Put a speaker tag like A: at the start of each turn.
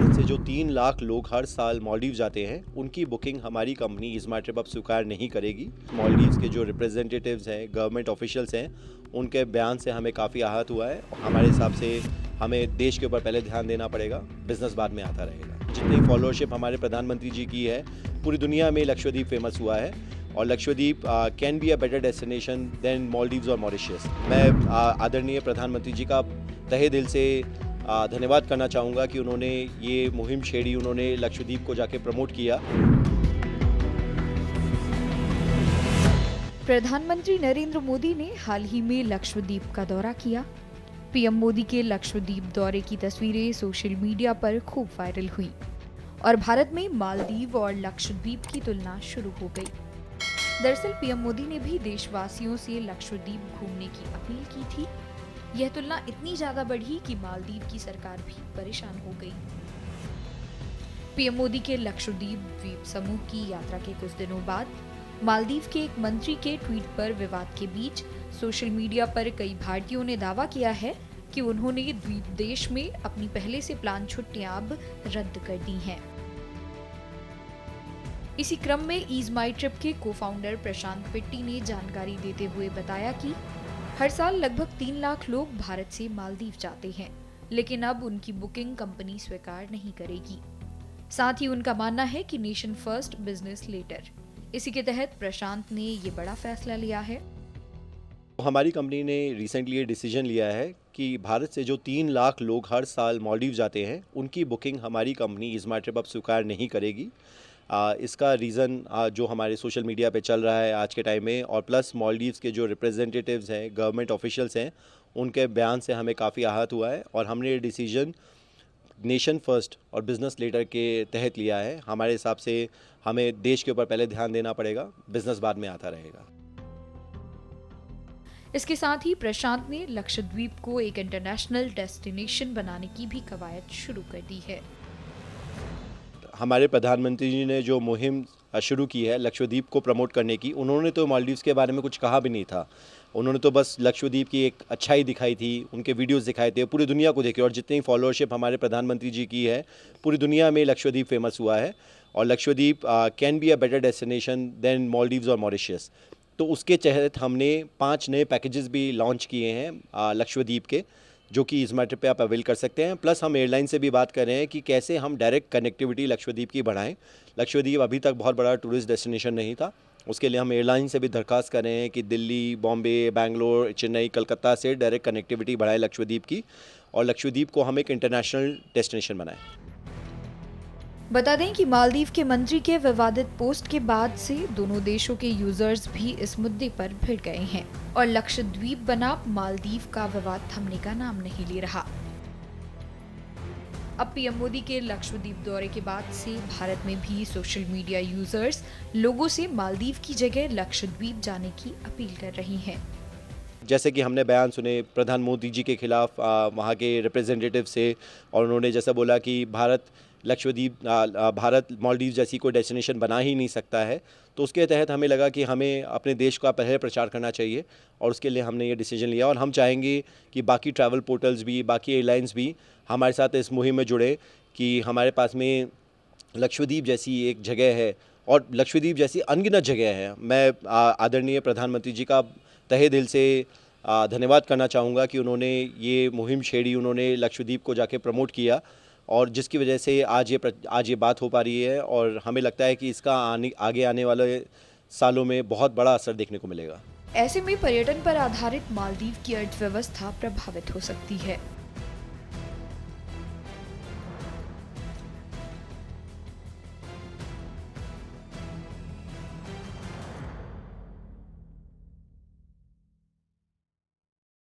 A: भारत से जो 3 लाख लोग हर साल मालदीव जाते हैं, उनकी बुकिंग हमारी कंपनी इज़माय ट्रिप अब स्वीकार नहीं करेगी। मालदीव्स के जो रिप्रेजेंटेटिव्स हैं, गवर्नमेंट ऑफिशियल्स हैं, उनके बयान से हमें काफ़ी आहत हुआ है। हमारे हिसाब से हमें देश के ऊपर पहले ध्यान देना पड़ेगा, बिज़नेस बाद में आता रहेगा। जितनी फॉलोअरशिप हमारे प्रधानमंत्री जी की है, पूरी दुनिया में लक्षद्वीप फेमस हुआ है और Lakshadweep can be a better destination than Maldives और मॉरिशस। मैं आदरणीय प्रधानमंत्री जी का तहे दिल से धन्यवाद करना चाहूँगा कि उन्होंने ये मुहिम छेड़ी, उन्होंने लक्षद्वीप को जाके प्रमोट किया।
B: प्रधानमंत्री नरेंद्र मोदी ने हाल ही में लक्षद्वीप का दौरा किया। पीएम मोदी के लक्षद्वीप दौरे की तस्वीरें सोशल मीडिया पर खूब वायरल हुई और भारत में मालदीव और लक्षद्वीप की तुलना शुरू हो गई। दरअसल पीएम मोदी ने भी देशवासियों से लक्षद्वीप घूमने की अपील की थी। यह तुलना इतनी ज्यादा बढ़ी कि मालदीव की सरकार भी परेशान हो गई। पीएम मोदी के लक्षद्वीप द्वीप समूह की यात्रा के कुछ दिनों बाद मालदीव के एक मंत्री के ट्वीट पर विवाद के बीच सोशल मीडिया पर कई भारतीयों ने दावा किया है कि उन्होंने द्वीप देश में अपनी पहले से प्लान छुट्टियां अब रद्द कर दी हैं। इसी क्रम में इज़माय ट्रिप के को-फाउंडर प्रशांत पिट्टी ने जानकारी देते हुए बताया कि हर साल लगभग 3 लाख लोग भारत से मालदीव जाते हैं, लेकिन अब उनकी बुकिंग कंपनी स्वीकार नहीं करेगी। साथ ही उनका मानना है कि नेशन फर्स्ट बिजनेस लेटर, इसी के तहत प्रशांत ने ये बड़ा फैसला लिया है।
A: हमारी कंपनी ने रिसेंटली ये डिसीजन लिया है कि भारत से जो 3 लाख लोग हर साल मालदीव जाते हैं, उनकी बुकिंग हमारी कंपनी इज़माय ट्रिप अब स्वीकार नहीं करेगी। इसका रीज़न जो हमारे सोशल मीडिया पे चल रहा है आज के टाइम में, और प्लस मालदीव्स के जो रिप्रेजेंटेटिव्स हैं, गवर्नमेंट ऑफिशियल्स हैं, उनके बयान से हमें काफ़ी आहत हुआ है और हमने ये डिसीजन नेशन फर्स्ट और बिज़नेस लेटर के तहत लिया है। हमारे हिसाब से हमें देश के ऊपर पहले ध्यान देना पड़ेगा, बिज़नेस बाद में आता रहेगा।
B: इसके साथ ही प्रशांत ने लक्षद्वीप को एक इंटरनेशनल डेस्टिनेशन बनाने की भी कवायद शुरू कर दी है।
A: हमारे प्रधानमंत्री जी ने जो मुहिम शुरू की है लक्षद्वीप को प्रमोट करने की, उन्होंने तो मालदीव्स के बारे में कुछ कहा भी नहीं था। उन्होंने तो बस लक्षद्वीप की एक अच्छाई दिखाई थी, उनके वीडियोस दिखाए थे, पूरी दुनिया को देखे। और जितनी फॉलोअरशिप हमारे प्रधानमंत्री जी की है, पूरी दुनिया में लक्षद्वीप फेमस हुआ है और Lakshadweep can be a better destination than Maldives और मॉरिशस। तो उसके तहत हमने 5 नए पैकेजेस भी लॉन्च किए हैं लक्षद्वीप के, जो कि इज़माय ट्रिप पे आप अवेल कर सकते हैं। प्लस हम एयरलाइन से भी बात कर रहे हैं कि कैसे हम डायरेक्ट कनेक्टिविटी लक्षद्वीप की बढ़ाएं। लक्षद्वीप अभी तक बहुत बड़ा टूरिस्ट डेस्टिनेशन नहीं था, उसके लिए हम एयरलाइन से भी दरख्वास्त कर रहे हैं कि दिल्ली, बॉम्बे, बैंगलोर, चेन्नई, कलकत्ता से डायरेक्ट कनेक्टिविटी बढ़ाएं लक्षद्वीप की और लक्षद्वीप को हम एक इंटरनेशनल डेस्टिनेशन बनाएं।
B: बता दें कि मालदीव के मंत्री के विवादित पोस्ट के बाद से दोनों देशों के यूजर्स भी इस मुद्दे पर भिड़ गए हैं और लक्षद्वीप बनाम मालदीव का विवाद थमने का नाम नहीं ले रहा। अब पीएम मोदी के लक्षद्वीप दौरे के बाद से भारत में भी सोशल मीडिया यूजर्स लोगों से मालदीव की जगह लक्षद्वीप जाने की अपील कर रही हैं।
A: जैसे कि हमने बयान सुने प्रधान मोदी जी के खिलाफ वहाँ के रिप्रेजेंटेटिव से, और उन्होंने जैसा बोला कि भारत मालदीव जैसी कोई डेस्टिनेशन बना ही नहीं सकता है, तो उसके तहत हमें लगा कि हमें अपने देश का पहले प्रचार करना चाहिए और उसके लिए हमने ये डिसीजन लिया। और हम चाहेंगे कि बाकी ट्रैवल पोर्टल्स भी, बाकी एयरलाइंस भी हमारे साथ इस मुहिम में जुड़े कि हमारे पास में लक्षद्वीप जैसी एक जगह है और लक्षद्वीप जैसी अनगिनत जगह है। मैं आदरणीय प्रधानमंत्री जी का तहे दिल से धन्यवाद करना चाहूँगा कि उन्होंने ये मुहिम छेड़ी, उन्होंने लक्षद्वीप को जाके प्रमोट किया और जिसकी वजह से आज ये बात हो पा रही है और हमें लगता है कि इसका आगे आने वाले सालों में बहुत बड़ा असर देखने को मिलेगा।
B: ऐसे में पर्यटन पर आधारित मालदीव की अर्थव्यवस्था प्रभावित हो सकती है।